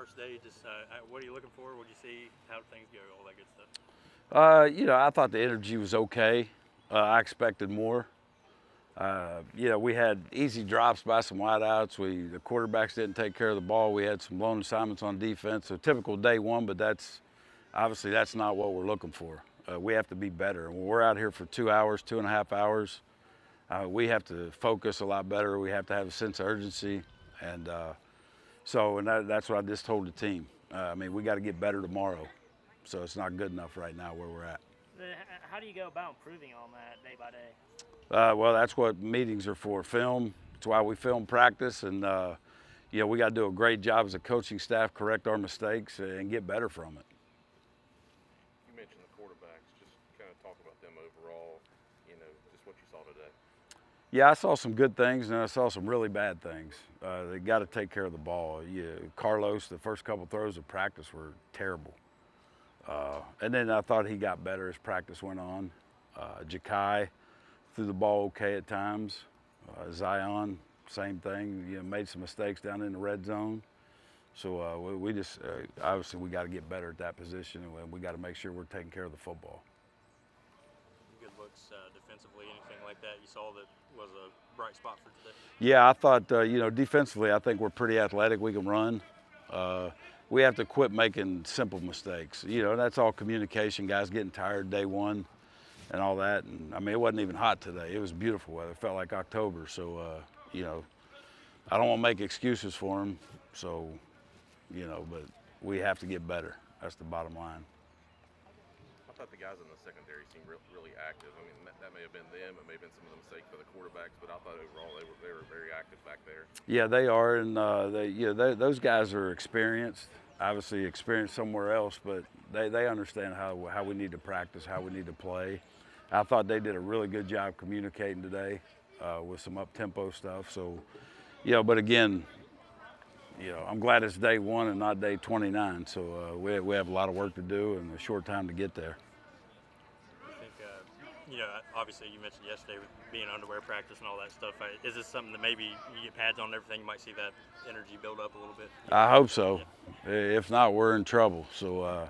first day? Just what are you looking for? What did you see? How did things go? All that good stuff. I thought the energy was okay. I expected more. We had easy drops by some wideouts. The quarterbacks didn't take care of the ball. We had some blown assignments on defense. So typical day one, but that's not what we're looking for. We have to be better. When we're out here for 2 hours, 2.5 hours, we have to focus a lot better. We have to have a sense of urgency, and that's what I just told the team. We got to get better tomorrow. So it's not good enough right now where we're at. How do you go about improving on that day by day? Well, that's what meetings are for, film. That's why we film practice, and we got to do a great job as a coaching staff, correct our mistakes, and get better from it. You mentioned the quarterbacks. Just kind of talk about them overall, just what you saw today. Yeah, I saw some good things, and I saw some really bad things. They got to take care of the ball. Carlos, the first couple throws of practice were terrible. And then I thought he got better as practice went on. Ja'Kai threw the ball okay at times. Zion, same thing. Made some mistakes down in the red zone. So we just obviously we got to get better at that position, and we got to make sure we're taking care of the football. Good looks defensively, anything like that you saw that was a bright spot for today? Yeah, I thought defensively, I think we're pretty athletic. We can run. We have to quit making simple mistakes. That's all communication, guys getting tired day one and all that. And it wasn't even hot today. It was beautiful weather. It felt like October. So, I don't want to make excuses for them. So, but we have to get better. That's the bottom line. I thought the guys in the secondary seemed really active. That may have been them. It may have been some of the mistakes by the quarterbacks, but I thought overall they were very active back there. Yeah, they are, and those guys are experienced. Obviously experienced somewhere else, but they understand how we need to practice, how we need to play. I thought they did a really good job communicating today with some up-tempo stuff. So, but again, I'm glad it's day one and not day 29. So we have a lot of work to do and a short time to get there. I think, obviously you mentioned yesterday with being underwear practice and all that stuff. Is this something that maybe you get pads on and everything, you might see that energy build up a little bit? I hope so. Yeah. If not, we're in trouble. So,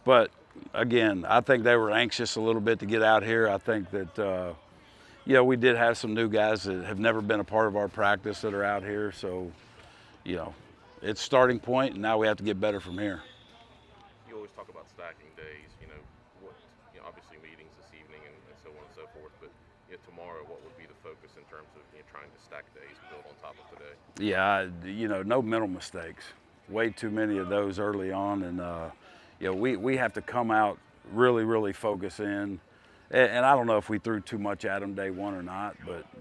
but again, I think they were anxious a little bit to get out here. I think that, we did have some new guys that have never been a part of our practice that are out here. So, it's starting point, and now we have to get better from here. You always talk about stacking days, obviously meetings this evening and so on and so forth, but tomorrow, what would be the focus in terms of trying to stack days, build on top of today? Yeah, no mental mistakes. Way too many of those early on, and we have to come out really, really focus in. And I don't know if we threw too much at them day one or not,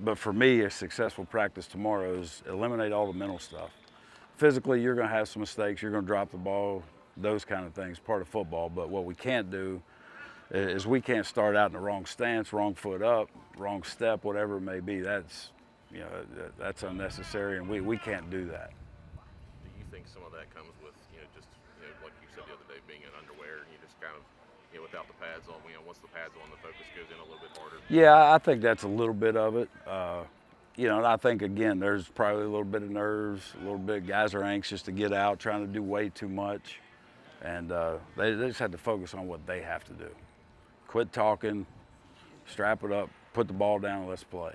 but for me, a successful practice tomorrow is eliminate all the mental stuff. Physically, you're going to have some mistakes. You're going to drop the ball, those kind of things, part of football. But what we can't do is we can't start out in the wrong stance, wrong foot up, wrong step, whatever it may be. That's unnecessary, and we can't do that. Do you think some of that comes with, like you said the other day, being in underwear, and you just kind of, without the pads on, once the pads on, the focus goes in a little bit harder? Yeah, I think that's a little bit of it. And I think, again, there's probably a little bit of nerves, a little bit. Guys are anxious to get out, trying to do way too much. And they just have to focus on what they have to do. Quit talking, strap it up, put the ball down, and let's play.